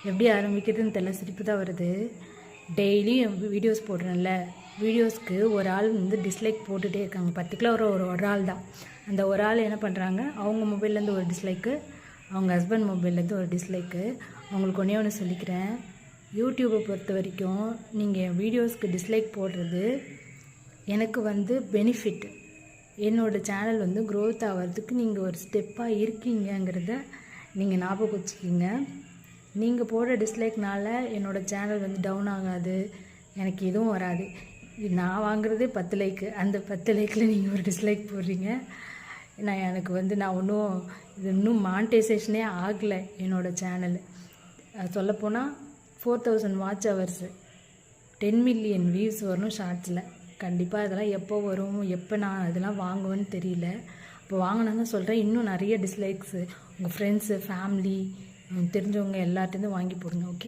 எப்படி ஆரம்பிக்கிறதுன்னு தெரியல, சிரிப்பு தான் வருது. டெய்லியும் வீடியோஸ் போடுறேன்ல, வீடியோஸ்க்கு ஒரு ஆள் வந்து டிஸ்லைக் போட்டுகிட்டே இருக்காங்க. பர்டிகுலர் ஒரு ஆள் தான். அந்த ஒரு ஆள் என்ன பண்ணுறாங்க, அவங்க மொபைல்லேருந்து ஒரு டிஸ்லைக்கு, அவங்க ஹஸ்பண்ட் மொபைல்லேருந்து ஒரு டிஸ்லைக்கு. அவங்களுக்கு ஒன்று சொல்லிக்கிறேன், யூடியூப்பை பொறுத்த வரைக்கும் நீங்கள் என் வீடியோஸ்க்கு டிஸ்லைக் போடுறது எனக்கு வந்து பெனிஃபிட். என்னோடய சேனல் வந்து க்ரோத் ஆகிறதுக்கு நீங்கள் ஒரு ஸ்டெப்பாக இருக்கீங்கங்கிறத நீங்கள் ஞாபகம் வச்சுக்கிங்க. நீங்கள் போடுற டிஸ்லைக்னால் என்னோடய சேனல் வந்து டவுன் ஆகாது, எனக்கு எதுவும் வராது. நான் வாங்குறது 10 லைக்கு, அந்த 10 லைக்கில் நீங்கள் ஒரு டிஸ்லைக் போடுறீங்க. எனக்கு வந்து நான் இது இன்னும் மானிட்டைசேஷனே ஆகலை என்னோடய சேனல். சொல்லப்போனால் 4000 வாட்ச் ஹவர்ஸு, 10 மில்லியன் வியூஸ் வரணும் ஷார்ட்ஸில். கண்டிப்பாக இதெல்லாம் எப்போ வரும், எப்போ நான் இதெல்லாம் வாங்குவேன்னு தெரியல. இப்போ வாங்கினேன்னு சொல்கிறேன். இன்னும் நிறைய டிஸ்லைக்ஸு உங்கள் ஃப்ரெண்ட்ஸு, ஃபேமிலி, தெரிஞ்சவங்க எல்லார்ட்டேருந்து வாங்கி போடுங்க. ஓகே.